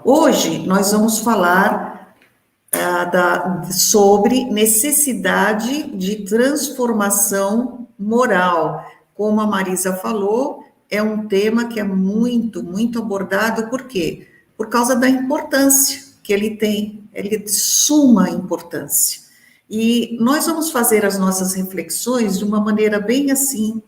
Hoje nós vamos falar sobre necessidade de transformação moral. Como a Marisa falou, é um tema que é muito, muito abordado, por quê? Por causa da importância que ele tem, ele é de suma importância. E nós vamos fazer as nossas reflexões de uma maneira bem assim,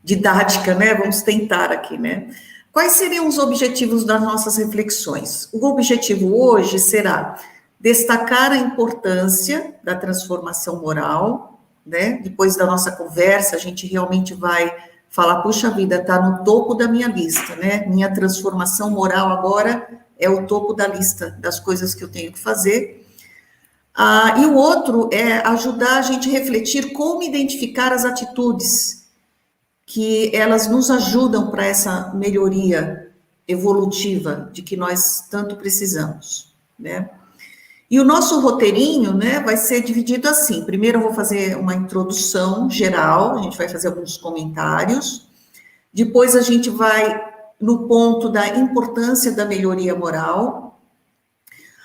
didática, né? Vamos tentar aqui, né? Quais seriam os objetivos das nossas reflexões? O objetivo hoje será destacar a importância da transformação moral, né? Depois da nossa conversa, a gente realmente vai falar, puxa vida, está no topo da minha lista, né? Minha transformação moral agora é o topo da lista das coisas que eu tenho que fazer. E o outro é ajudar a gente a refletir como identificar as atitudes que elas nos ajudam para essa melhoria evolutiva de que nós tanto precisamos, né? E o nosso roteirinho, né, vai ser dividido assim. Primeiro eu vou fazer uma introdução geral, a gente vai fazer alguns comentários. Depois a gente vai no ponto da importância da melhoria moral.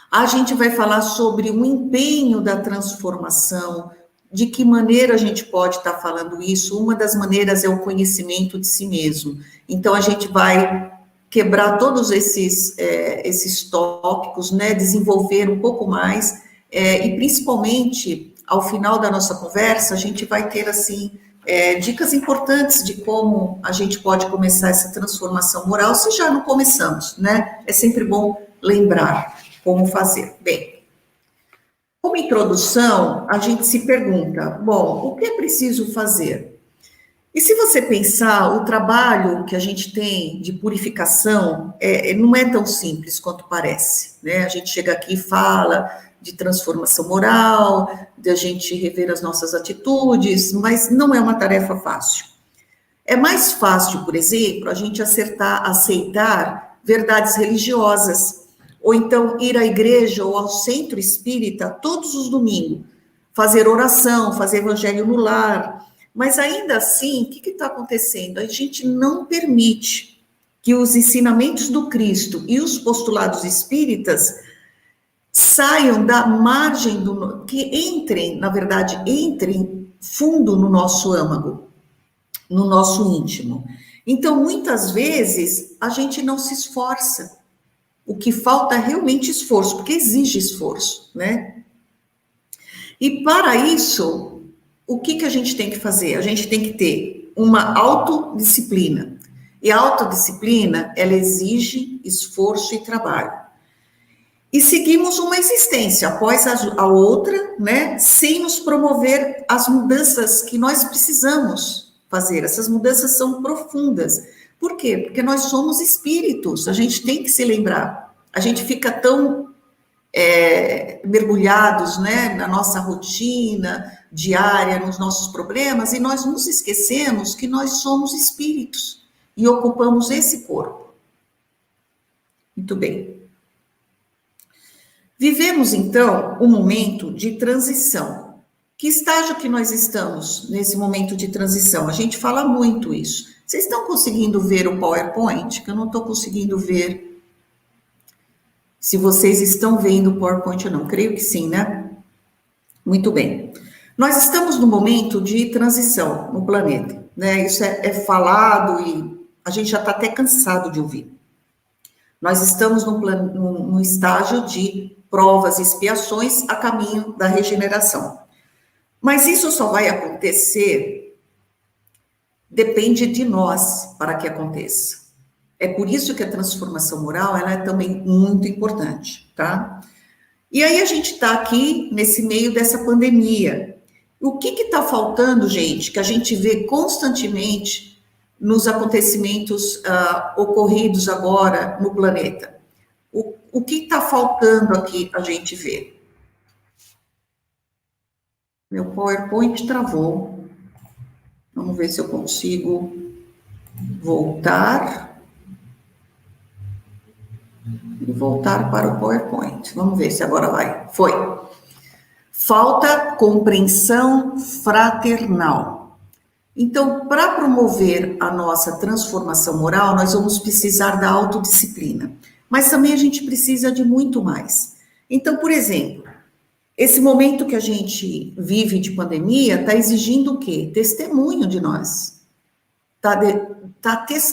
A gente vai falar sobre o empenho da transformação, de que maneira a gente pode estar falando isso. Uma das maneiras é o conhecimento de si mesmo. Então, a gente vai quebrar todos esses tópicos, né, desenvolver um pouco mais, e principalmente, ao final da nossa conversa, a gente vai ter, assim, dicas importantes de como a gente pode começar essa transformação moral, se já não começamos, né? É sempre bom lembrar como fazer. Bem, como introdução, a gente se pergunta, bom, o que é preciso fazer? E se você pensar, o trabalho que a gente tem de purificação não é tão simples quanto parece, né? A gente chega aqui e fala de transformação moral, de a gente rever as nossas atitudes, mas não é uma tarefa fácil. É mais fácil, por exemplo, a gente aceitar verdades religiosas, ou então ir à igreja ou ao centro espírita todos os domingos, fazer oração, fazer evangelho no lar. Mas ainda assim, o que está acontecendo? A gente não permite que os ensinamentos do Cristo e os postulados espíritas saiam da margem, que entrem, na verdade, entrem fundo no nosso âmago, no nosso íntimo. Então, muitas vezes, a gente não se esforça. O que falta é realmente esforço, porque exige esforço, né? E para isso, o que a gente tem que fazer? A gente tem que ter uma autodisciplina. E a autodisciplina, ela exige esforço e trabalho. E seguimos uma existência após a outra, né? Sem nos promover as mudanças que nós precisamos fazer. Essas mudanças são profundas. Por quê? Porque nós somos espíritos, a gente tem que se lembrar. A gente fica tão mergulhados, né, na nossa rotina diária, nos nossos problemas, e nós nos esquecemos que nós somos espíritos e ocupamos esse corpo. Muito bem. Vivemos, então, um momento de transição. Que estágio que nós estamos nesse momento de transição? A gente fala muito isso. Vocês estão conseguindo ver o PowerPoint? Que eu não estou conseguindo ver se vocês estão vendo o PowerPoint ou não. Creio que sim, né? Muito bem. Nós estamos no momento de transição no planeta, né? Isso é falado e a gente já está até cansado de ouvir. Nós estamos no estágio de provas e expiações a caminho da regeneração. Mas isso só vai acontecer, depende de nós para que aconteça. É por isso que a transformação moral, ela é também muito importante, tá? E aí a gente está aqui nesse meio dessa pandemia. O que está faltando, gente, que a gente vê constantemente nos acontecimentos ocorridos agora no planeta? O que está faltando aqui a gente ver? Meu PowerPoint travou. Vamos ver se eu consigo voltar. E voltar para o PowerPoint. Vamos ver se agora vai. Foi. Falta compreensão fraternal. Então, para promover a nossa transformação moral, nós vamos precisar da autodisciplina. Mas também a gente precisa de muito mais. Então, por exemplo, esse momento que a gente vive de pandemia está exigindo o quê? Testemunho de nós.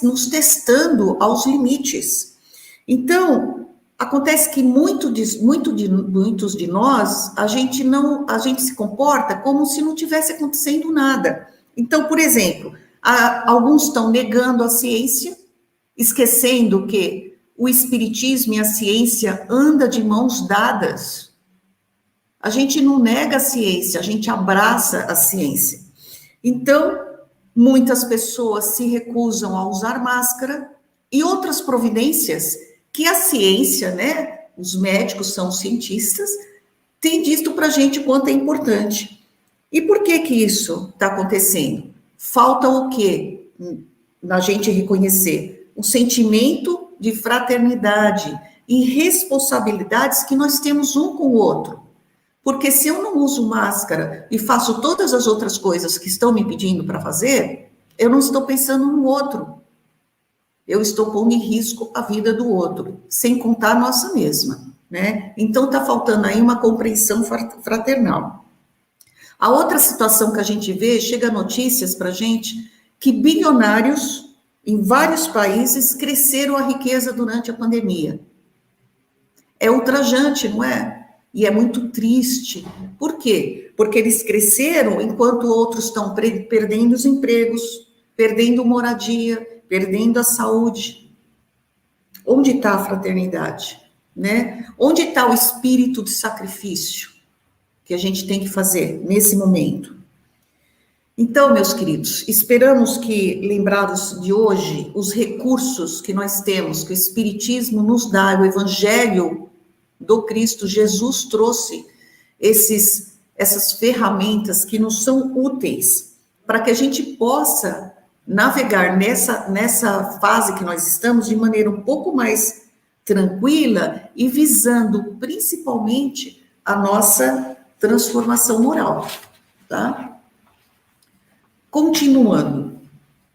Nos testando aos limites. Então, acontece que muitos de nós, a gente se comporta como se não tivesse acontecendo nada. Então, por exemplo, alguns estão negando a ciência, esquecendo que o espiritismo e a ciência andam de mãos dadas. A gente não nega a ciência, a gente abraça a ciência. Então, muitas pessoas se recusam a usar máscara e outras providências que a ciência, né, os médicos são cientistas, têm dito para a gente o quanto é importante. E por que isso está acontecendo? Falta o quê? Na gente reconhecer o sentimento de fraternidade e responsabilidades que nós temos um com o outro. Porque se eu não uso máscara e faço todas as outras coisas que estão me pedindo para fazer, eu não estou pensando no outro. Eu estou pondo em risco a vida do outro, sem contar a nossa mesma, né? Então está faltando aí uma compreensão fraternal. A outra situação que a gente vê, chega notícias para a gente que bilionários em vários países cresceram a riqueza durante a pandemia. É ultrajante, não é? E é muito triste. Por quê? Porque eles cresceram enquanto outros estão perdendo os empregos, perdendo moradia, perdendo a saúde. Onde está a fraternidade? Né? Onde está o espírito de sacrifício que a gente tem que fazer nesse momento? Então, meus queridos, esperamos que, lembrados de hoje, os recursos que nós temos, que o Espiritismo nos dá, o Evangelho do Cristo Jesus trouxe essas ferramentas que nos são úteis para que a gente possa navegar nessa fase que nós estamos de maneira um pouco mais tranquila e visando principalmente a nossa transformação moral, tá? Continuando,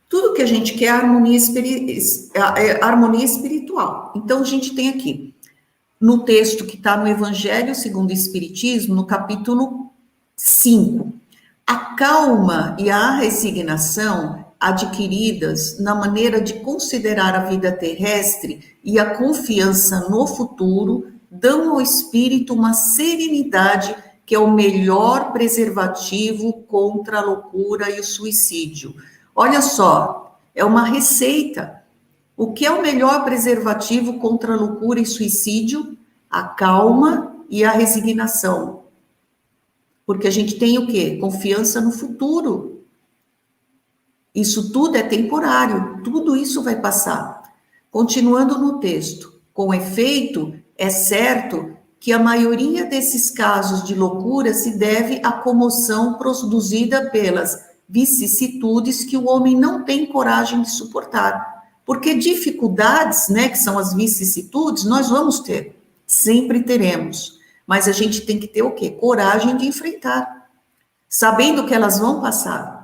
tudo que a gente quer é harmonia espiritual. Então, a gente tem aqui, no texto que está no Evangelho segundo o Espiritismo, no capítulo 5, a calma e a resignação adquiridas na maneira de considerar a vida terrestre e a confiança no futuro dão ao espírito uma serenidade que é o melhor preservativo contra a loucura e o suicídio. Olha só, é uma receita. O que é o melhor preservativo contra a loucura e suicídio? A calma e a resignação. Porque a gente tem o quê? Confiança no futuro. Isso tudo é temporário, tudo isso vai passar. Continuando no texto, com efeito, é certo que a maioria desses casos de loucura se deve à comoção produzida pelas vicissitudes que o homem não tem coragem de suportar. Porque dificuldades, né, que são as vicissitudes, nós vamos ter, sempre teremos. Mas a gente tem que ter o quê? Coragem de enfrentar, sabendo que elas vão passar.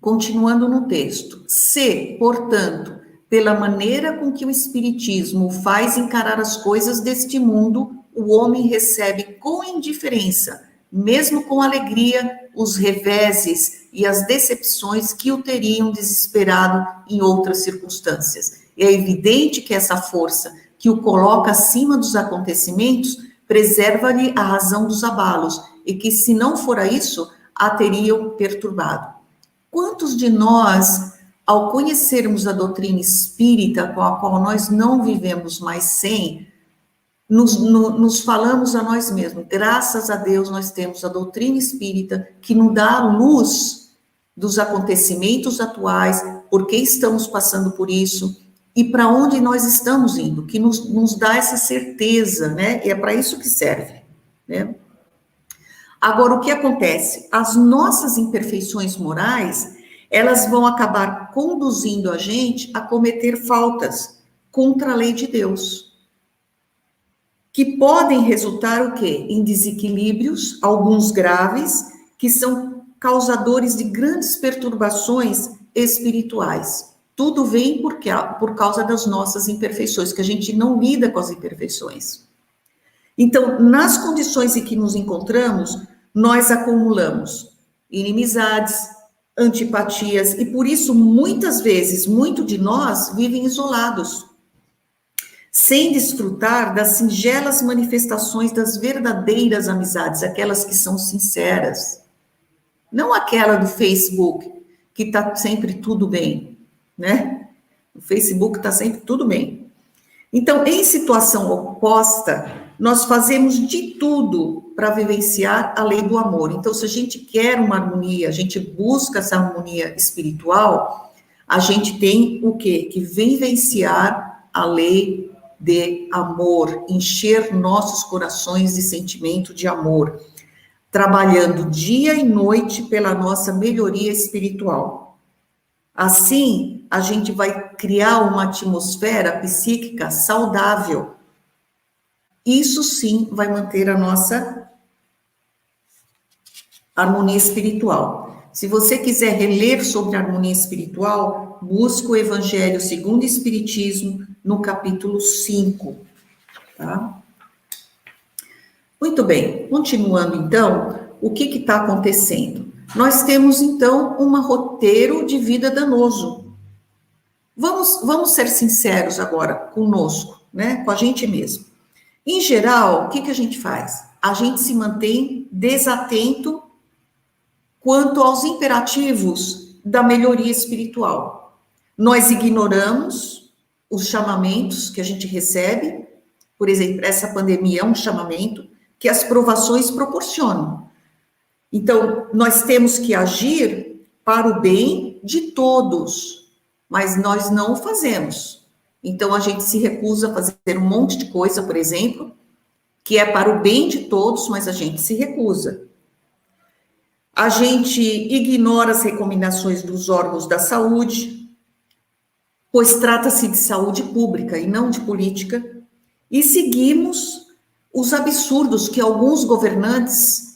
Continuando no texto, se, portanto, pela maneira com que o Espiritismo faz encarar as coisas deste mundo, o homem recebe com indiferença, mesmo com alegria, os reveses e as decepções que o teriam desesperado em outras circunstâncias. É evidente que essa força que o coloca acima dos acontecimentos preserva-lhe a razão dos abalos, e que, se não fora isso, a teriam perturbado. Quantos de nós, ao conhecermos a doutrina espírita, com a qual nós não vivemos mais sem, nos falamos a nós mesmos, graças a Deus nós temos a doutrina espírita que nos dá a luz dos acontecimentos atuais, por que estamos passando por isso e para onde nós estamos indo, que nos dá essa certeza, né? E é para isso que serve, né? Agora, o que acontece? As nossas imperfeições morais, elas vão acabar conduzindo a gente a cometer faltas contra a lei de Deus, que podem resultar o quê? Em desequilíbrios, alguns graves, que são causadores de grandes perturbações espirituais. Tudo vem por causa das nossas imperfeições, que a gente não lida com as imperfeições. Então, nas condições em que nos encontramos, nós acumulamos inimizades, antipatias, e por isso, muitas vezes, muito de nós vivem isolados, sem desfrutar das singelas manifestações das verdadeiras amizades, aquelas que são sinceras. Não aquela do Facebook, que está sempre tudo bem, né? O Facebook está sempre tudo bem. Então, em situação oposta, nós fazemos de tudo para vivenciar a lei do amor. Então, se a gente quer uma harmonia, a gente busca essa harmonia espiritual, a gente tem o quê? Que vivenciar a lei de amor, encher nossos corações de sentimento de amor, trabalhando dia e noite pela nossa melhoria espiritual. Assim, a gente vai criar uma atmosfera psíquica saudável. Isso sim vai manter a nossa harmonia espiritual. Se você quiser reler sobre a harmonia espiritual, busque o Evangelho segundo o Espiritismo, no capítulo 5. Tá? Muito bem, continuando então, o que está acontecendo? Nós temos então um roteiro de vida danoso. Vamos ser sinceros agora conosco, né? Com a gente mesmo. Em geral, o que a gente faz? A gente se mantém desatento quanto aos imperativos da melhoria espiritual. Nós ignoramos os chamamentos que a gente recebe, por exemplo, essa pandemia é um chamamento que as provações proporcionam. Então, nós temos que agir para o bem de todos, mas nós não o fazemos. Então, a gente se recusa a fazer um monte de coisa, por exemplo, que é para o bem de todos, mas a gente se recusa. A gente ignora as recomendações dos órgãos da saúde, pois trata-se de saúde pública e não de política, e seguimos os absurdos que alguns governantes,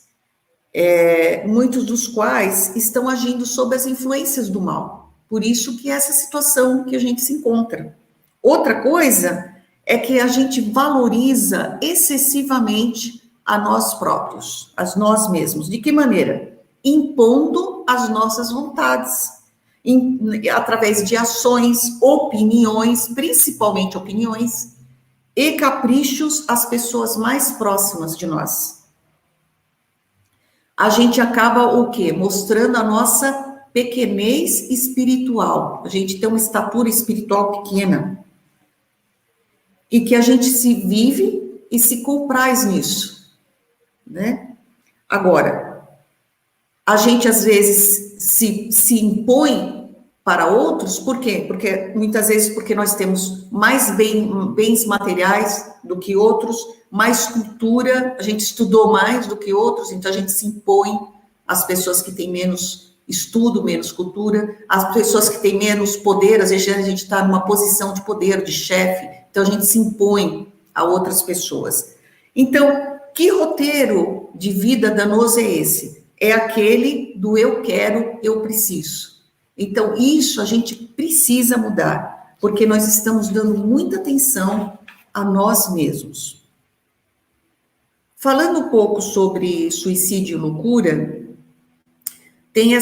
muitos dos quais estão agindo sob as influências do mal. Por isso que é essa situação que a gente se encontra. Outra coisa é que a gente valoriza excessivamente a nós próprios, a nós mesmos. De que maneira? Impondo as nossas vontades, através de ações, opiniões, principalmente opiniões, e caprichos às pessoas mais próximas de nós. A gente acaba o quê? Mostrando a nossa pequenez espiritual. A gente tem uma estatura espiritual pequena. E que a gente se vive e se compraz nisso, né? Agora, a gente às vezes se impõe para outros, por quê? Porque muitas vezes porque nós temos mais bens materiais do que outros, mais cultura, a gente estudou mais do que outros, então a gente se impõe às pessoas que têm menos estudo, menos cultura, às pessoas que têm menos poder, às vezes a gente está numa posição de poder, de chefe, então a gente se impõe a outras pessoas. Então, que roteiro de vida danoso é esse? É aquele do eu quero, eu preciso. Então, isso a gente precisa mudar, porque nós estamos dando muita atenção a nós mesmos. Falando um pouco sobre suicídio e loucura, tem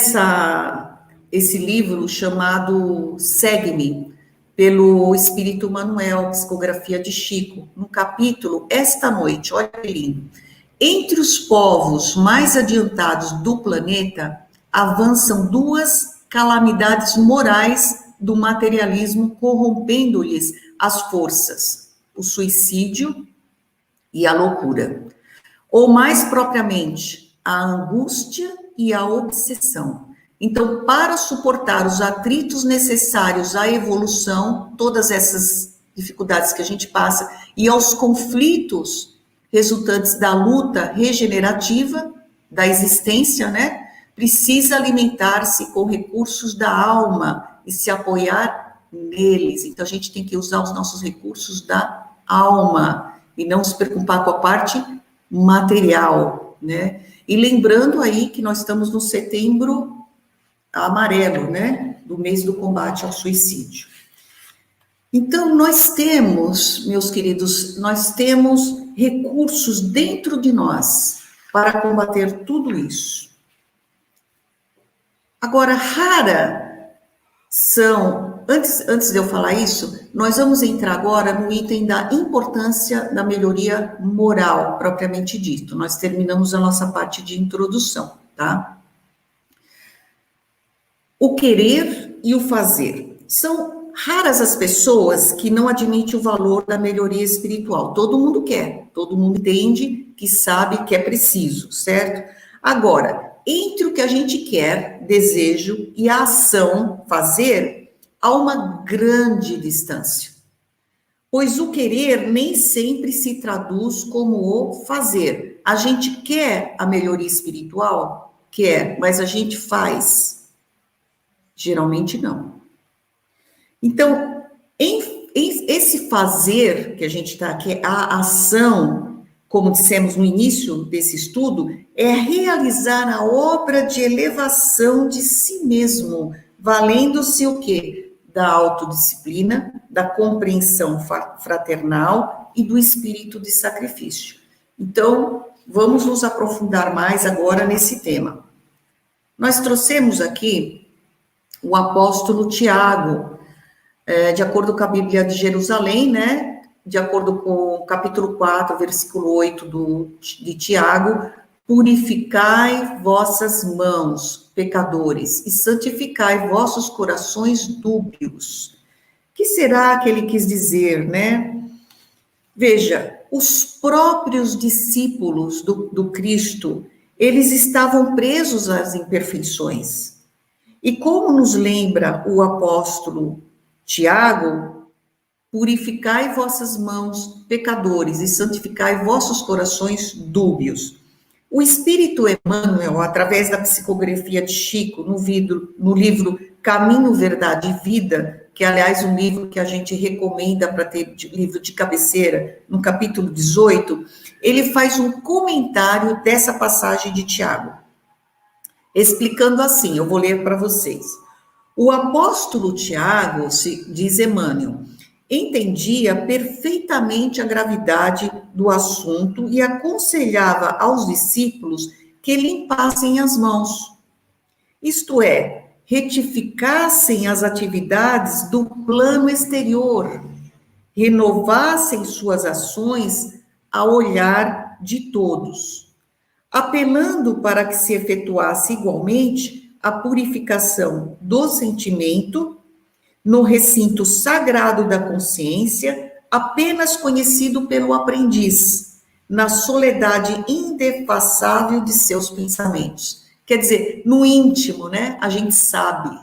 esse livro chamado Segue-me, pelo Espírito Manuel, Psicografia de Chico, no capítulo Esta Noite, olha que lindo. Entre os povos mais adiantados do planeta, avançam duas calamidades morais do materialismo, corrompendo-lhes as forças, o suicídio e a loucura. Ou mais propriamente, a angústia e a obsessão. Então, para suportar os atritos necessários à evolução, todas essas dificuldades que a gente passa, e aos conflitos resultantes da luta regenerativa da existência, né? Precisa alimentar-se com recursos da alma e se apoiar neles. Então, a gente tem que usar os nossos recursos da alma e não se preocupar com a parte material, né? E lembrando aí que nós estamos no setembro amarelo, né? Do mês do combate ao suicídio. Então, nós temos, meus queridos, nós temos recursos dentro de nós para combater tudo isso. Agora, rara são, antes de eu falar isso, nós vamos entrar agora no item da importância da melhoria moral, propriamente dito. Nós terminamos a nossa parte de introdução, tá? O querer e o fazer. São raras as pessoas que não admitem o valor da melhoria espiritual. Todo mundo quer, todo mundo entende, que sabe que é preciso, certo? Agora, entre o que a gente quer, desejo, e a ação, fazer, há uma grande distância. Pois o querer nem sempre se traduz como o fazer. A gente quer a melhoria espiritual? Quer, mas a gente faz? Geralmente não. Então, esse fazer que a gente está aqui, a ação, como dissemos no início desse estudo, é realizar a obra de elevação de si mesmo, valendo-se o quê? Da autodisciplina, da compreensão fraternal e do espírito de sacrifício. Então, vamos nos aprofundar mais agora nesse tema. Nós trouxemos aqui o apóstolo Tiago, de acordo com a Bíblia de Jerusalém, né? De acordo com o capítulo 4, versículo 8 de Tiago, purificai vossas mãos, pecadores, e santificai vossos corações dúbios. Que será que ele quis dizer, né? Veja, os próprios discípulos do Cristo, eles estavam presos às imperfeições. E como nos lembra o apóstolo Tiago, purificai vossas mãos, pecadores, e santificai vossos corações dúbios. O Espírito Emmanuel, através da psicografia de Chico, no livro Caminho, Verdade e Vida, que, aliás, um livro que a gente recomenda para ter livro de cabeceira, no capítulo 18, ele faz um comentário dessa passagem de Tiago, explicando assim, eu vou ler para vocês. O apóstolo Tiago, diz Emmanuel, entendia perfeitamente a gravidade do assunto e aconselhava aos discípulos que limpassem as mãos, isto é, retificassem as atividades do plano exterior, renovassem suas ações ao olhar de todos, apelando para que se efetuasse igualmente a purificação do sentimento no recinto sagrado da consciência, apenas conhecido pelo aprendiz, na soledade indefassável de seus pensamentos. Quer dizer, no íntimo, né, a gente sabe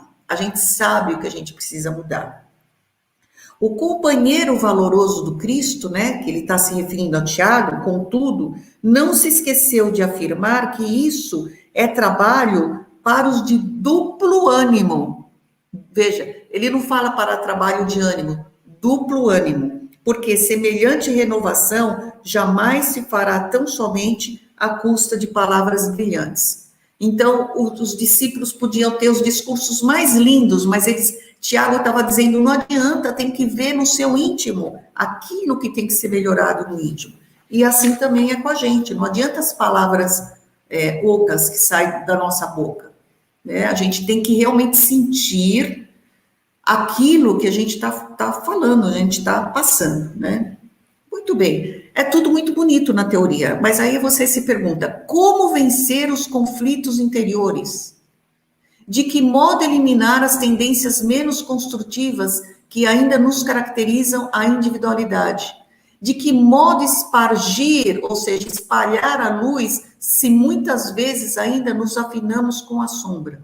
o que a gente precisa mudar. O companheiro valoroso do Cristo, né, que ele está se referindo a Tiago, contudo, não se esqueceu de afirmar que isso é trabalho para os de duplo ânimo. Veja, ele não fala para trabalho de ânimo, duplo ânimo, porque semelhante renovação jamais se fará tão somente à custa de palavras brilhantes. Então, os discípulos podiam ter os discursos mais lindos, mas Tiago estava dizendo, não adianta, tem que ver no seu íntimo aquilo que tem que ser melhorado no íntimo. E assim também é com a gente, não adianta as palavras ocas que saem da nossa boca, né? A gente tem que realmente sentir aquilo que a gente está falando, a gente está passando, né? Muito bem. É tudo muito bonito na teoria, mas aí você se pergunta, como vencer os conflitos interiores? De que modo eliminar as tendências menos construtivas que ainda nos caracterizam a individualidade? De que modo espargir, ou seja, espalhar a luz, se muitas vezes ainda nos afinamos com a sombra?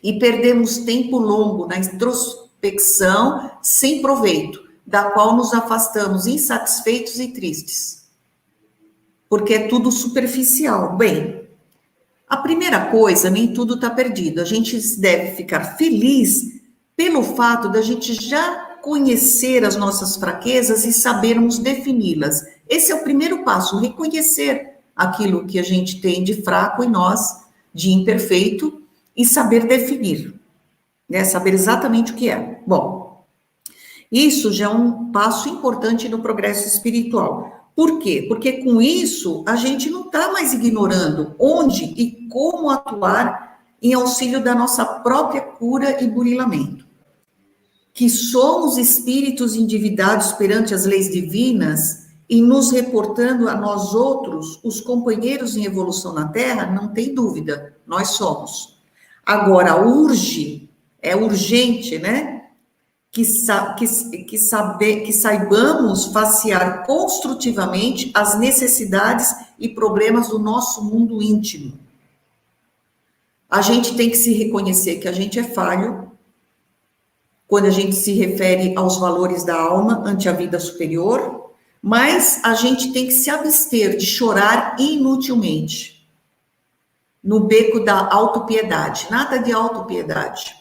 E perdemos tempo longo na introspecção sem proveito, da qual nos afastamos insatisfeitos e tristes. Porque é tudo superficial. Bem, a primeira coisa, nem tudo está perdido. A gente deve ficar feliz pelo fato da gente já conhecer as nossas fraquezas e sabermos defini-las. Esse é o primeiro passo, reconhecer aquilo que a gente tem de fraco em nós, de imperfeito, e saber definir, né? Saber exatamente o que é. Bom, isso já é um passo importante no progresso espiritual. Por quê? Porque com isso a gente não está mais ignorando onde e como atuar em auxílio da nossa própria cura e burilamento. Que somos espíritos endividados perante as leis divinas e nos reportando a nós outros, os companheiros em evolução na Terra, não tem dúvida, nós somos. Agora, é urgente, né? Que saibamos facear construtivamente as necessidades e problemas do nosso mundo íntimo. A gente tem que se reconhecer que a gente é falho, quando a gente se refere aos valores da alma ante a vida superior, mas a gente tem que se abster de chorar inutilmente no beco da autopiedade, nada de autopiedade.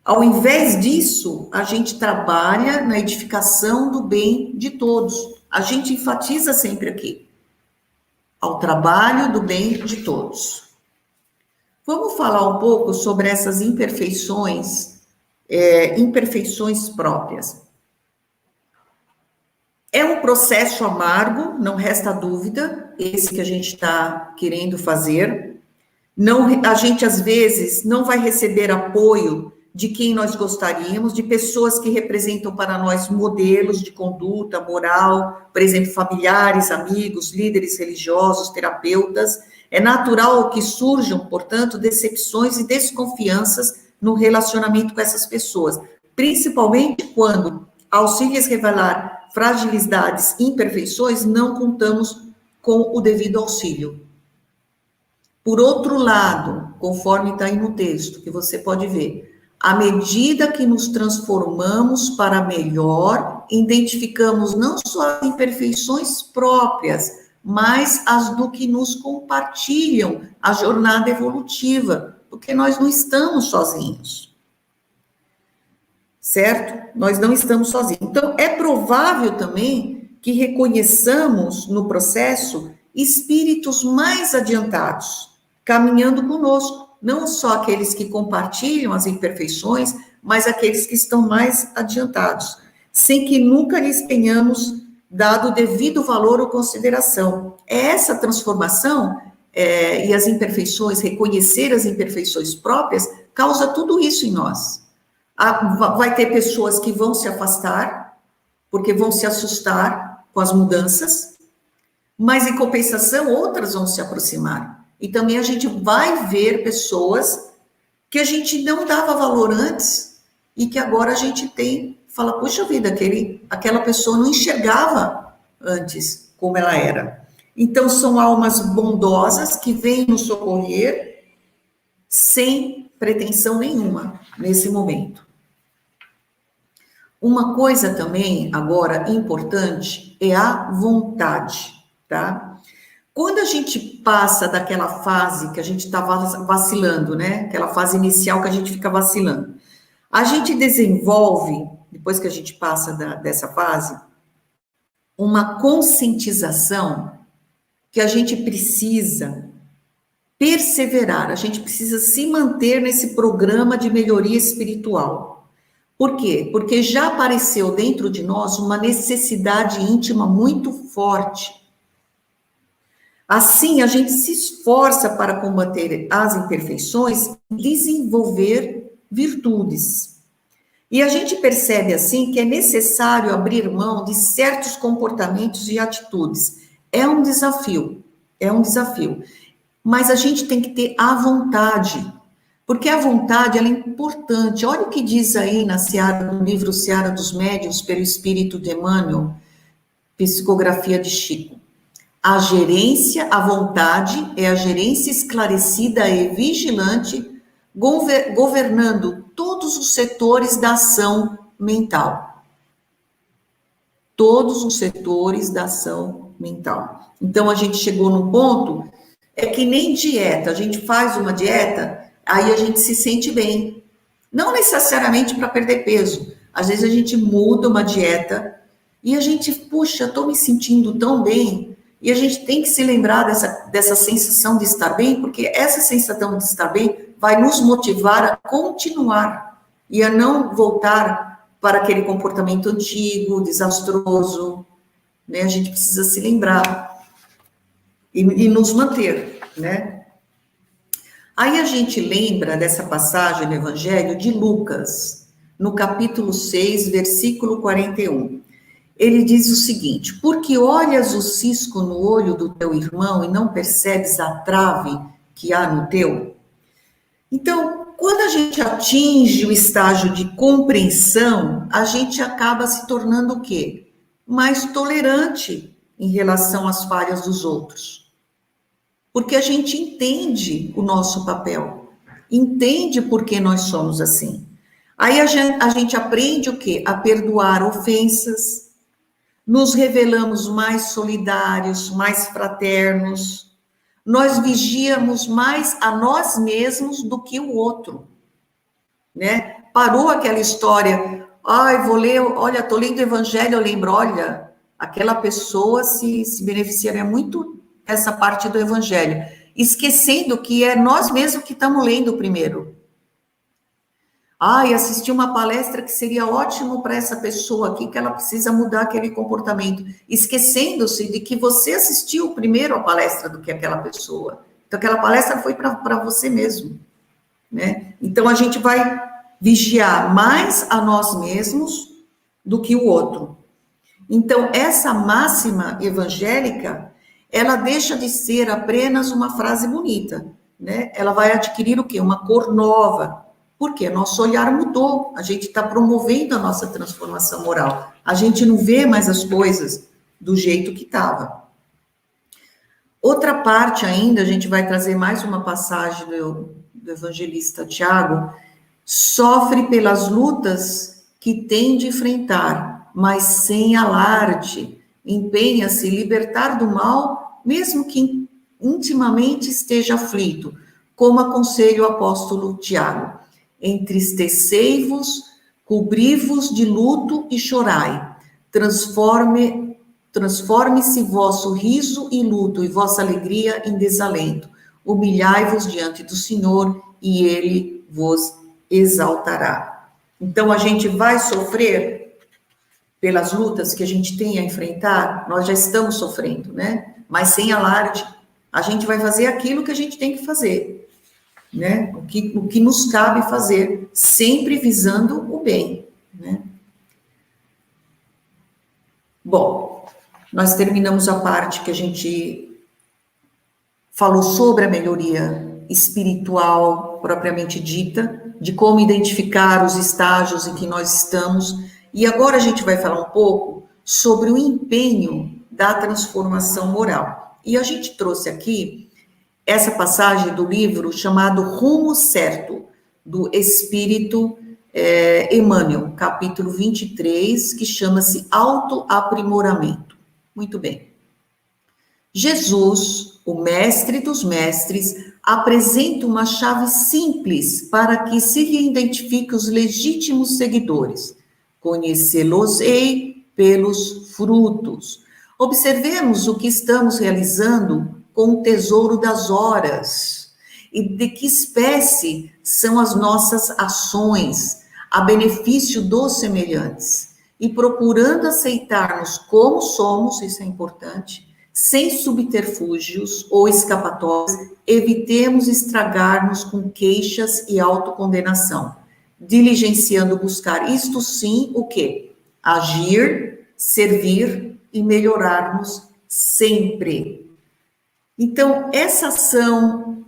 Ao invés disso, a gente trabalha na edificação do bem de todos. A gente enfatiza sempre aqui, ao trabalho do bem de todos. Vamos falar um pouco sobre essas imperfeições próprias. É um processo amargo, não resta dúvida, esse que a gente está querendo fazer. A gente, às vezes, não vai receber apoio de quem nós gostaríamos, de pessoas que representam para nós modelos de conduta, moral, por exemplo, familiares, amigos, líderes religiosos, terapeutas. É natural que surjam, portanto, decepções e desconfianças no relacionamento com essas pessoas, principalmente quando, ao se lhes revelar fragilidades e imperfeições, não contamos com o devido auxílio. Por outro lado, conforme está aí no texto, que você pode ver, à medida que nos transformamos para melhor, identificamos não só as imperfeições próprias, mas as do que nos compartilham a jornada evolutiva, porque nós não estamos sozinhos. Certo? Nós não estamos sozinhos. Então, é provável também que reconheçamos no processo espíritos mais adiantados, caminhando conosco. Não só aqueles que compartilham as imperfeições, mas aqueles que estão mais adiantados, sem que nunca lhes tenhamos dado o devido valor ou consideração. Essa transformação e as imperfeições, reconhecer as imperfeições próprias, causa tudo isso em nós. Vai ter pessoas que vão se afastar, porque vão se assustar com as mudanças, mas, em compensação, outras vão se aproximar. E também a gente vai ver pessoas que a gente não dava valor antes e que agora a gente fala, puxa vida, aquela pessoa não enxergava antes como ela era. Então, são almas bondosas que vêm nos socorrer sem pretensão nenhuma nesse momento. Uma coisa também, agora, importante, é a vontade, tá? Quando a gente passa daquela fase que a gente está vacilando, né? Aquela fase inicial que a gente fica vacilando, a gente desenvolve, depois que a gente passa dessa fase, uma conscientização que a gente precisa perseverar, a gente precisa se manter nesse programa de melhoria espiritual. Por quê? Porque já apareceu dentro de nós uma necessidade íntima muito forte. Assim, a gente se esforça para combater as imperfeições e desenvolver virtudes. E a gente percebe, assim, que é necessário abrir mão de certos comportamentos e atitudes. É um desafio. Mas a gente tem que ter a vontade, porque a vontade, ela é importante. Olha o que diz aí no livro Seara dos Médiuns, pelo Espírito de Emmanuel, Psicografia de Chico. A vontade é a gerência esclarecida e vigilante, governando todos os setores da ação mental. Todos os setores da ação mental. Então, a gente chegou num ponto, é que nem dieta, a gente faz uma dieta, aí a gente se sente bem. Não necessariamente para perder peso. Às vezes a gente muda uma dieta e a gente, puxa, estou me sentindo tão bem, E a gente tem que se lembrar dessa sensação de estar bem, porque essa sensação de estar bem vai nos motivar a continuar e a não voltar para aquele comportamento antigo, desastroso, né? A gente precisa se lembrar e nos manter, né? Aí a gente lembra dessa passagem do Evangelho de Lucas, no capítulo 6, versículo 41. Ele diz o seguinte: porque olhas o cisco no olho do teu irmão e não percebes a trave que há no teu? Então, quando a gente atinge o estágio de compreensão, a gente acaba se tornando o quê? Mais tolerante em relação às falhas dos outros. Porque a gente entende o nosso papel, entende por que nós somos assim. Aí a gente aprende o quê? A perdoar ofensas, nos revelamos mais solidários, mais fraternos, nós vigiamos mais a nós mesmos do que o outro, né? Parou aquela história, vou ler, olha, estou lendo o Evangelho, eu lembro, olha, aquela pessoa se beneficiaria muito dessa parte do Evangelho, esquecendo que é nós mesmos que estamos lendo primeiro. E assisti uma palestra que seria ótimo para essa pessoa aqui, que ela precisa mudar aquele comportamento, esquecendo-se de que você assistiu primeiro a palestra do que aquela pessoa. Então, aquela palestra foi para você mesmo, né? Então, a gente vai vigiar mais a nós mesmos do que o outro. Então, essa máxima evangélica, ela deixa de ser apenas uma frase bonita, né? Ela vai adquirir o quê? Uma cor nova. Porque nosso olhar mudou, a gente está promovendo a nossa transformação moral. A gente não vê mais as coisas do jeito que estava. Outra parte ainda, a gente vai trazer mais uma passagem do evangelista Tiago, sofre pelas lutas que tem de enfrentar, mas sem alarde, empenha-se em libertar do mal, mesmo que intimamente esteja aflito, como aconselha o apóstolo Tiago. Entristecei-vos, cobri-vos de luto e chorai. Transforme-se vosso riso em luto e vossa alegria em desalento. Humilhai-vos diante do Senhor e Ele vos exaltará. Então, a gente vai sofrer pelas lutas que a gente tem a enfrentar, nós já estamos sofrendo, né? Mas sem alarde, a gente vai fazer aquilo que a gente tem que fazer. Né? O que nos cabe fazer, sempre visando o bem, né? Bom, nós terminamos a parte que a gente falou sobre a melhoria espiritual propriamente dita, de como identificar os estágios em que nós estamos, e agora a gente vai falar um pouco sobre o empenho da transformação moral. E a gente trouxe aqui essa passagem do livro chamado Rumo Certo, do Espírito Emmanuel, capítulo 23, que chama-se Autoaprimoramento. Muito bem. Jesus, o mestre dos mestres, apresenta uma chave simples para que se identifique os legítimos seguidores. Conhecê-los-ei pelos frutos. Observemos o que estamos realizando com o tesouro das horas, e de que espécie são as nossas ações, a benefício dos semelhantes, e procurando aceitar-nos como somos, isso é importante, sem subterfúgios ou escapatórias, evitemos estragar-nos com queixas e autocondenação, diligenciando buscar isto sim, o quê? Agir, servir e melhorar-nos sempre. Então, essa ação,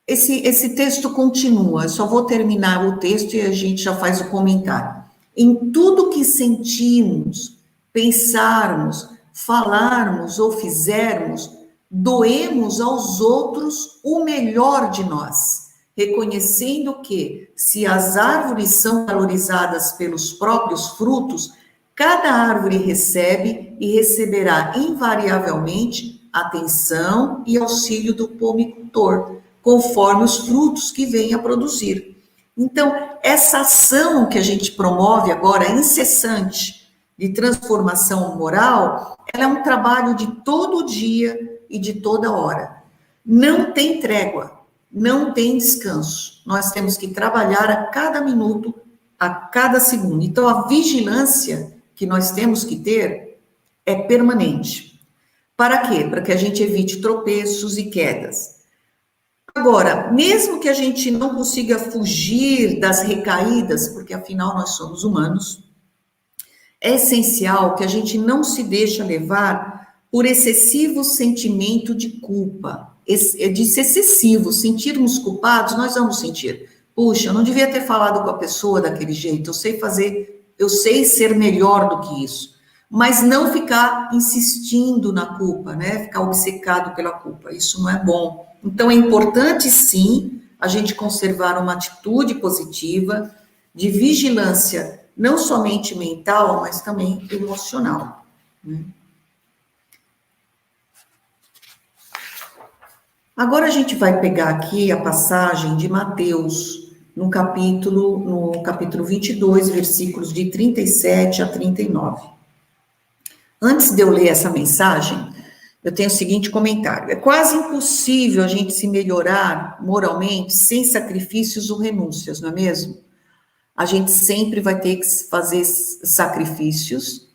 esse texto continua, eu só vou terminar o texto e a gente já faz o comentário. Em tudo que sentimos, pensarmos, falarmos ou fizermos, doemos aos outros o melhor de nós, reconhecendo que, se as árvores são valorizadas pelos próprios frutos, cada árvore recebe e receberá invariavelmente atenção e auxílio do pomicultor, conforme os frutos que vem a produzir. Então, essa ação que a gente promove agora, incessante, de transformação moral, ela é um trabalho de todo dia e de toda hora. Não tem trégua, não tem descanso. Nós temos que trabalhar a cada minuto, a cada segundo. Então, a vigilância que nós temos que ter é permanente. Para quê? Para que a gente evite tropeços e quedas. Agora, mesmo que a gente não consiga fugir das recaídas, porque afinal nós somos humanos, é essencial que a gente não se deixe levar por excessivo sentimento de culpa. De ser excessivo, sentirmos culpados, nós vamos sentir. Puxa, eu não devia ter falado com a pessoa daquele jeito, eu sei ser melhor do que isso. Mas não ficar insistindo na culpa, né? Ficar obcecado pela culpa, isso não é bom. Então, é importante, sim, a gente conservar uma atitude positiva, de vigilância, não somente mental, mas também emocional. Né? Agora a gente vai pegar aqui a passagem de Mateus, no capítulo 22, versículos de 37 a 39. Antes de eu ler essa mensagem, eu tenho o seguinte comentário. É quase impossível a gente se melhorar moralmente sem sacrifícios ou renúncias, não é mesmo? A gente sempre vai ter que fazer sacrifícios,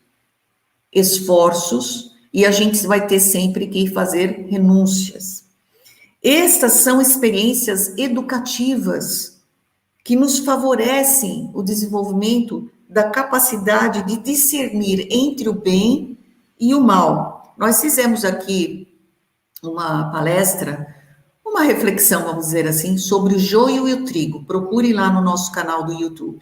esforços, e a gente vai ter sempre que fazer renúncias. Estas são experiências educativas que nos favorecem o desenvolvimento da capacidade de discernir entre o bem e o mal. Nós fizemos aqui uma palestra, uma reflexão, vamos dizer assim, sobre o joio e o trigo. Procure lá no nosso canal do YouTube,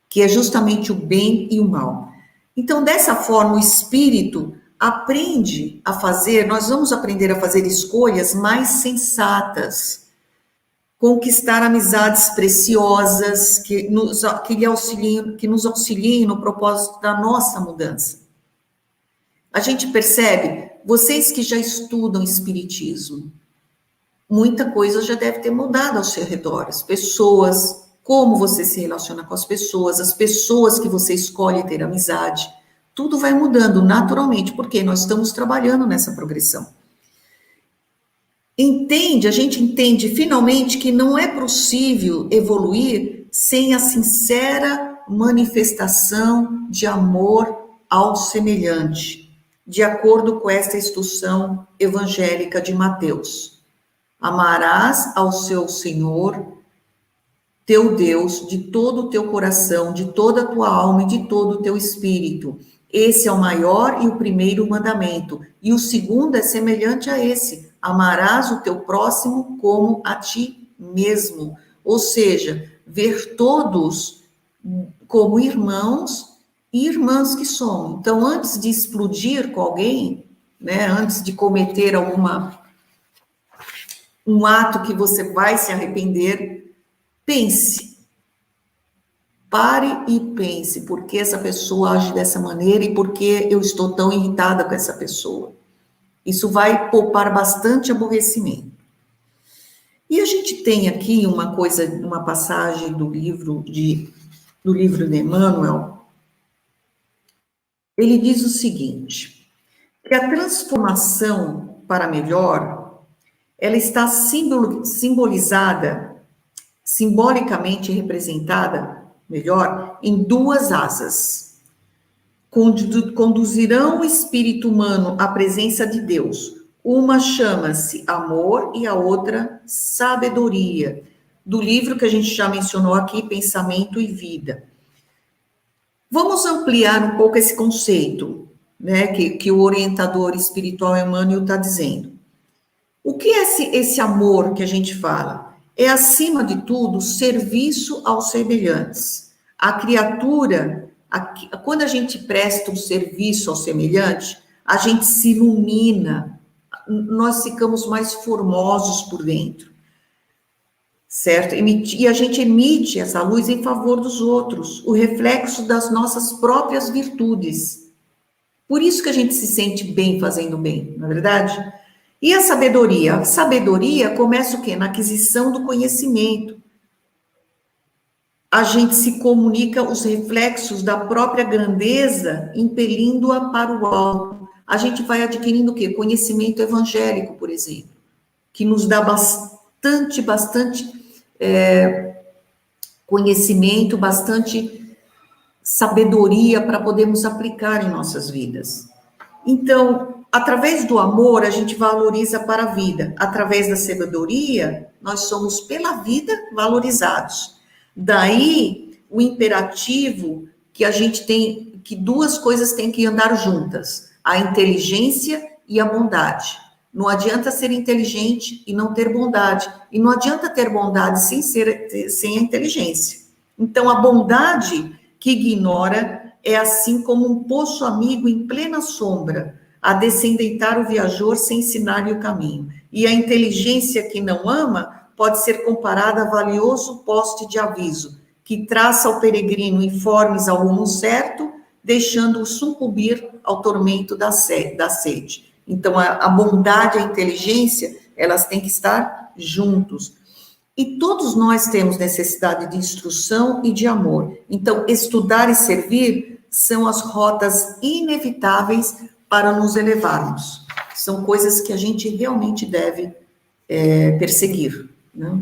que é justamente o bem e o mal. Então, dessa forma, o espírito aprende a fazer, nós vamos aprender a fazer escolhas mais sensatas, conquistar amizades preciosas que nos auxiliem no propósito da nossa mudança. A gente percebe, vocês que já estudam espiritismo, muita coisa já deve ter mudado ao seu redor. As pessoas, como você se relaciona com as pessoas que você escolhe ter amizade, tudo vai mudando naturalmente, porque nós estamos trabalhando nessa progressão. A gente entende finalmente que não é possível evoluir sem a sincera manifestação de amor ao semelhante, de acordo com esta instrução evangélica de Mateus. Amarás ao seu Senhor, teu Deus, de todo o teu coração, de toda a tua alma e de todo o teu espírito. Esse é o maior e o primeiro mandamento. E o segundo é semelhante a esse: amarás o teu próximo como a ti mesmo. Ou seja, ver todos como irmãos e irmãs que somos. Então, antes de explodir com alguém, né, antes de cometer um ato que você vai se arrepender, pense. Pare e pense, por que essa pessoa age dessa maneira e por que eu estou tão irritada com essa pessoa. Isso vai poupar bastante aborrecimento. E a gente tem aqui uma passagem do livro de Emmanuel. Ele diz o seguinte, que a transformação para melhor, ela está simbolicamente representada, melhor, em duas asas. Conduzirão o espírito humano à presença de Deus. Uma chama-se amor e a outra sabedoria. Do livro que a gente já mencionou aqui, Pensamento e Vida. Vamos ampliar um pouco esse conceito, né, que o orientador espiritual Emmanuel está dizendo. O que é esse amor que a gente fala? É, acima de tudo, serviço aos semelhantes. A criatura, quando a gente presta um serviço ao semelhante, a gente se ilumina, nós ficamos mais formosos por dentro, certo? E a gente emite essa luz em favor dos outros, o reflexo das nossas próprias virtudes. Por isso que a gente se sente bem fazendo bem, não é verdade? E a sabedoria? A sabedoria começa o quê? Na aquisição do conhecimento. A gente se comunica os reflexos da própria grandeza, impelindo-a para o alto. a gente vai adquirindo o quê? Conhecimento evangélico, por exemplo, que nos dá bastante conhecimento, bastante sabedoria para podermos aplicar em nossas vidas. Então, através do amor, a gente valoriza para a vida. Através da sabedoria, nós somos pela vida valorizados. Daí, o imperativo que a gente tem, que duas coisas têm que andar juntas: a inteligência e a bondade. Não adianta ser inteligente e não ter bondade. E não adianta ter bondade sem a inteligência. Então, a bondade que ignora é assim como um poço amigo em plena sombra, a descendentar o viajor sem ensinar-lhe o caminho. E a inteligência que não ama pode ser comparada a valioso poste de aviso, que traça ao peregrino informes ao rumo certo, deixando-o sucumbir ao tormento da sede. Então, a bondade e a inteligência, elas têm que estar juntos. E todos nós temos necessidade de instrução e de amor. Então, estudar e servir são as rotas inevitáveis para nos elevarmos. São coisas que a gente realmente deve perseguir, né?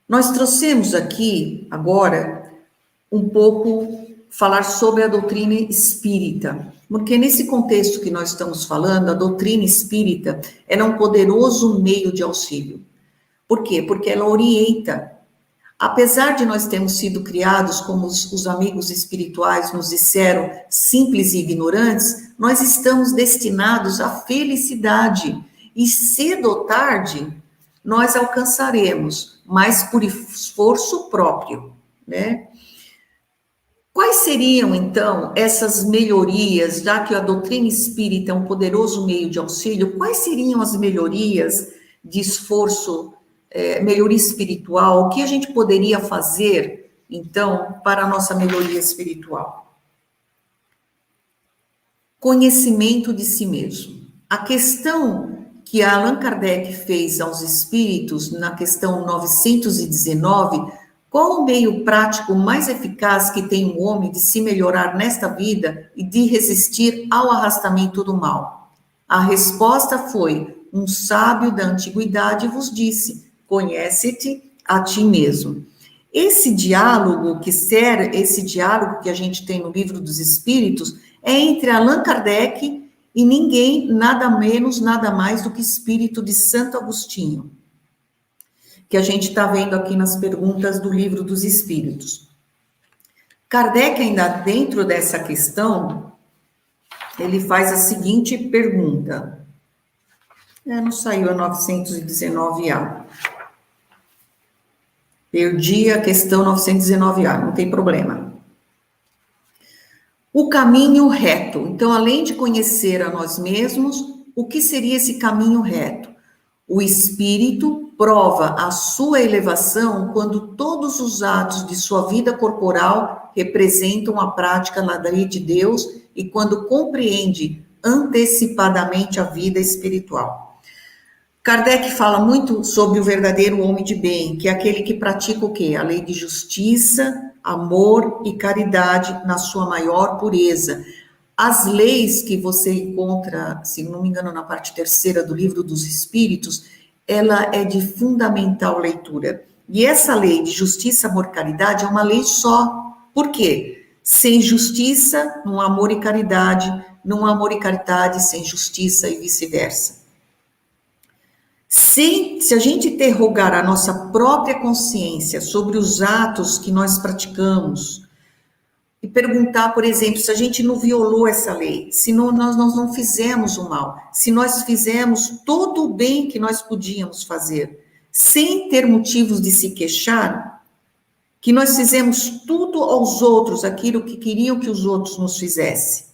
Nós trouxemos aqui, agora, um pouco falar sobre a doutrina espírita, porque nesse contexto que nós estamos falando, a doutrina espírita é um poderoso meio de auxílio. Por quê? Porque ela orienta. Apesar de nós termos sido criados, como os amigos espirituais nos disseram, simples e ignorantes, nós estamos destinados à felicidade. E cedo ou tarde, nós alcançaremos, mas por esforço próprio, né? Quais seriam, então, essas melhorias, já que a doutrina espírita é um poderoso meio de auxílio, quais seriam as melhorias de esforço, melhoria espiritual? O que a gente poderia fazer, então, para a nossa melhoria espiritual? Conhecimento de si mesmo. A questão que Allan Kardec fez aos espíritos, na questão 919, qual o meio prático mais eficaz que tem o homem de se melhorar nesta vida e de resistir ao arrastamento do mal? A resposta foi: um sábio da antiguidade vos disse: conhece-te a ti mesmo. Esse diálogo que a gente tem no Livro dos Espíritos é entre Allan Kardec e ninguém, nada menos, nada mais do que espírito de Santo Agostinho, que a gente está vendo aqui nas perguntas do Livro dos Espíritos. Kardec, ainda dentro dessa questão, ele faz a seguinte pergunta. Não saiu a 919A. Perdi a questão 919A, não tem problema. O caminho reto. Então, além de conhecer a nós mesmos, o que seria esse caminho reto? O espírito prova a sua elevação quando todos os atos de sua vida corporal representam a prática da lei de Deus e quando compreende antecipadamente a vida espiritual. Kardec fala muito sobre o verdadeiro homem de bem, que é aquele que pratica o quê? A lei de justiça, amor e caridade na sua maior pureza. As leis que você encontra, se não me engano, na parte 3ª do Livro dos Espíritos, ela é de fundamental leitura. E essa lei de justiça, amor e caridade é uma lei só. Por quê? Sem justiça, não há amor e caridade, não há amor e caridade sem justiça e vice-versa. Se a gente interrogar a nossa própria consciência sobre os atos que nós praticamos e perguntar, por exemplo, se a gente não violou essa lei, se nós não fizemos o mal, se nós fizemos todo o bem que nós podíamos fazer, sem ter motivos de se queixar, que nós fizemos tudo aos outros, aquilo que queriam que os outros nos fizessem.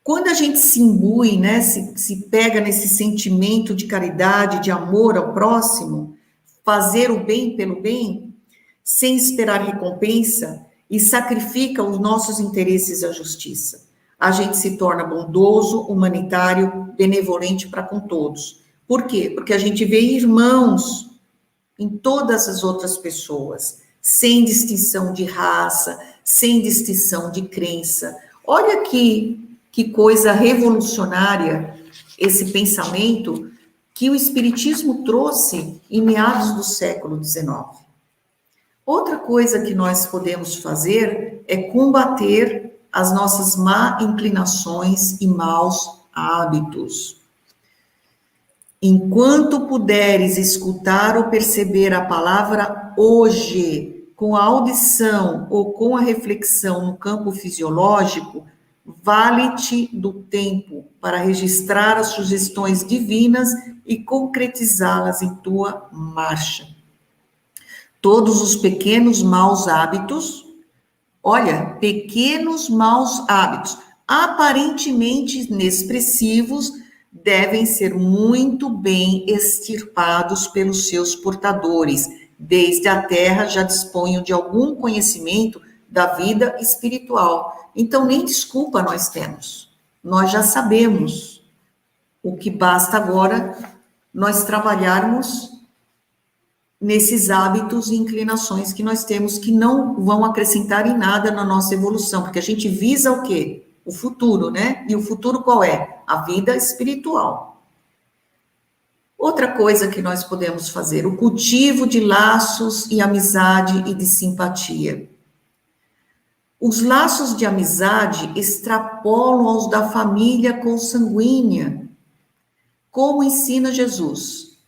Quando a gente se imbui, né, se pega nesse sentimento de caridade, de amor ao próximo, fazer o bem pelo bem, sem esperar recompensa, e sacrifica os nossos interesses à justiça. A gente se torna bondoso, humanitário, benevolente para com todos. Por quê? Porque a gente vê irmãos em todas as outras pessoas, sem distinção de raça, sem distinção de crença. Olha aqui Que coisa revolucionária esse pensamento que o Espiritismo trouxe em meados do século XIX. Outra coisa que nós podemos fazer é combater as nossas má inclinações e maus hábitos. Enquanto puderes escutar ou perceber a palavra hoje, com a audição ou com a reflexão no campo fisiológico, vale-te do tempo para registrar as sugestões divinas e concretizá-las em tua marcha. Todos os pequenos maus hábitos, olha, pequenos maus hábitos, aparentemente inexpressivos, devem ser muito bem extirpados pelos seus portadores. Desde a Terra já disponham de algum conhecimento da vida espiritual. Então, nem desculpa nós temos. Nós já sabemos. O que basta agora nós trabalharmos nesses hábitos e inclinações que nós temos, que não vão acrescentar em nada na nossa evolução, porque a gente visa o quê? O futuro, né? E o futuro qual é? A vida espiritual. Outra coisa que nós podemos fazer, o cultivo de laços e amizade e de simpatia. Os laços de amizade extrapolam aos da família consanguínea, como ensina Jesus.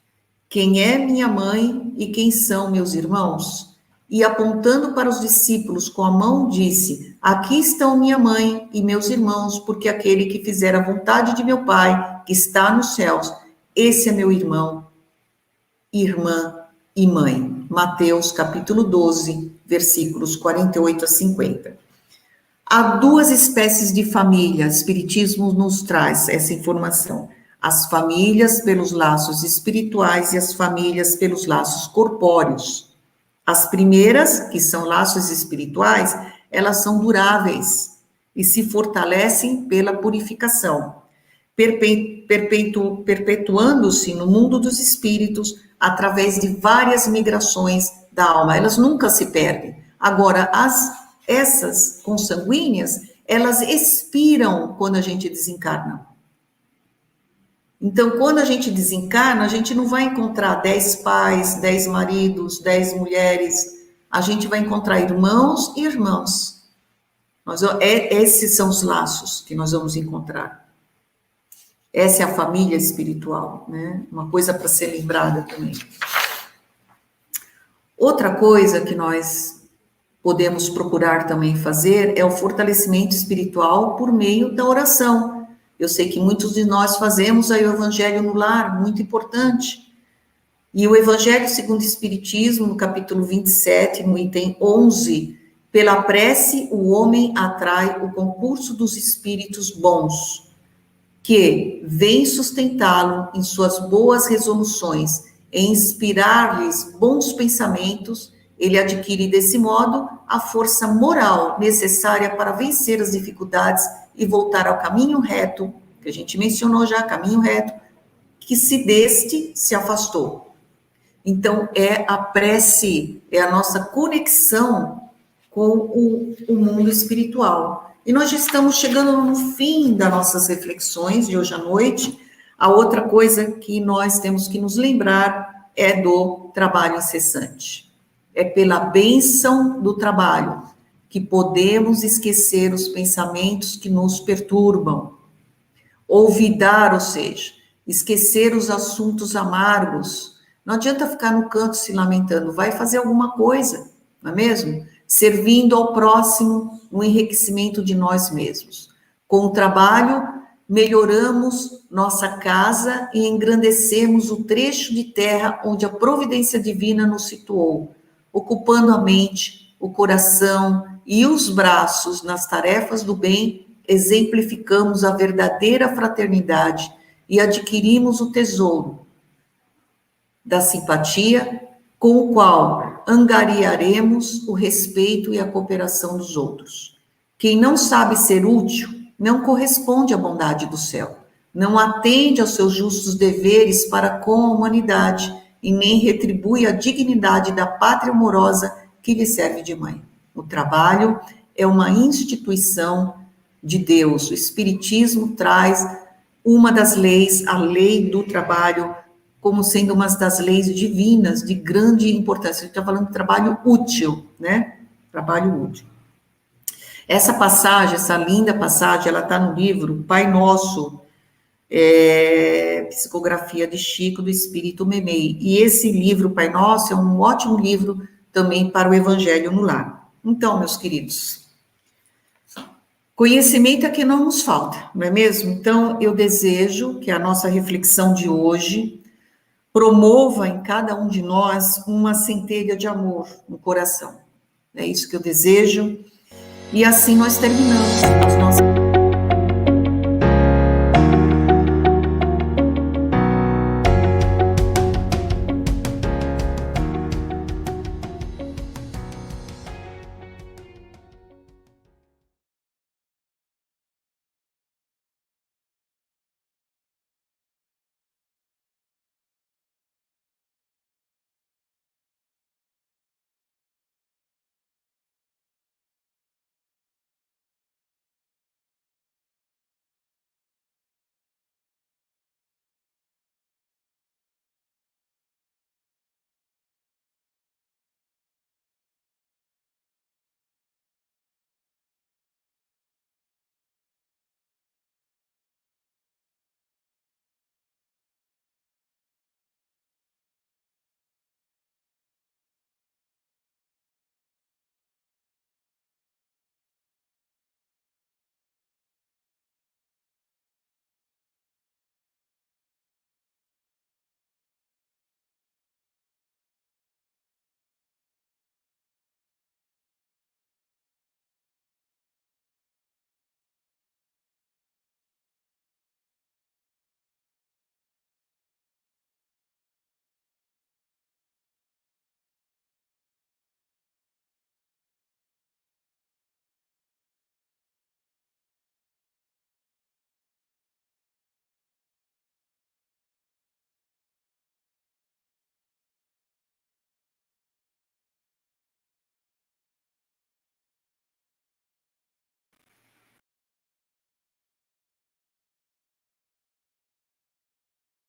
Quem é minha mãe e quem são meus irmãos? E apontando para os discípulos com a mão, disse: aqui estão minha mãe e meus irmãos, porque aquele que fizer a vontade de meu Pai, que está nos céus, esse é meu irmão, irmã e mãe. Mateus capítulo 12, versículos 48 a 50. Há duas espécies de família, o Espiritismo nos traz essa informação. As famílias pelos laços espirituais e as famílias pelos laços corpóreos. As primeiras, que são laços espirituais, elas são duráveis e se fortalecem pela purificação, perpetuando-se no mundo dos espíritos através de várias migrações da alma. Elas nunca se perdem. Agora, essas consanguíneas, elas expiram quando a gente desencarna. Então, quando a gente desencarna, a gente não vai encontrar 10 pais, 10 maridos, 10 mulheres. A gente vai encontrar irmãos e irmãs. Esses são os laços que nós vamos encontrar. Essa é a família espiritual, né? Uma coisa para ser lembrada também. Outra coisa que nós podemos procurar também fazer é o fortalecimento espiritual por meio da oração. Eu sei que muitos de nós fazemos aí o Evangelho no Lar, muito importante. E o Evangelho segundo o Espiritismo, no capítulo 27, no item 11, pela prece o homem atrai o concurso dos espíritos bons, que vem sustentá-lo em suas boas resoluções, e inspirar-lhes bons pensamentos. Ele adquire desse modo a força moral necessária para vencer as dificuldades e voltar ao caminho reto, que a gente mencionou já, caminho reto, que deste se afastou. Então, é a prece, é a nossa conexão com o mundo espiritual. E nós já estamos chegando no fim das nossas reflexões de hoje à noite. A outra coisa que nós temos que nos lembrar é do trabalho incessante. É pela bênção do trabalho que podemos esquecer os pensamentos que nos perturbam, olvidar, ou seja, esquecer os assuntos amargos. Não adianta ficar no canto se lamentando, vai fazer alguma coisa, não é mesmo? Servindo ao próximo no enriquecimento de nós mesmos. Com o trabalho, melhoramos nossa casa e engrandecemos o trecho de terra onde a providência divina nos situou, ocupando a mente, o coração e os braços nas tarefas do bem, exemplificamos a verdadeira fraternidade e adquirimos o tesouro da simpatia, com o qual angariaremos o respeito e a cooperação dos outros. Quem não sabe ser útil, não corresponde à bondade do céu, não atende aos seus justos deveres para com a humanidade e nem retribui a dignidade da pátria amorosa que lhe serve de mãe. O trabalho é uma instituição de Deus. O Espiritismo traz uma das leis, a lei do trabalho, como sendo uma das leis divinas de grande importância. A gente está falando de trabalho útil, né? Trabalho útil. Essa passagem, essa linda passagem, ela está no livro Pai Nosso, Psicografia de Chico, do Espírito Memei. E esse livro, Pai Nosso, é um ótimo livro também para o Evangelho no Lar. Então, meus queridos, conhecimento é que não nos falta, não é mesmo? Então, eu desejo que a nossa reflexão de hoje promova em cada um de nós uma centelha de amor no coração. É isso que eu desejo. E assim nós terminamos as nossas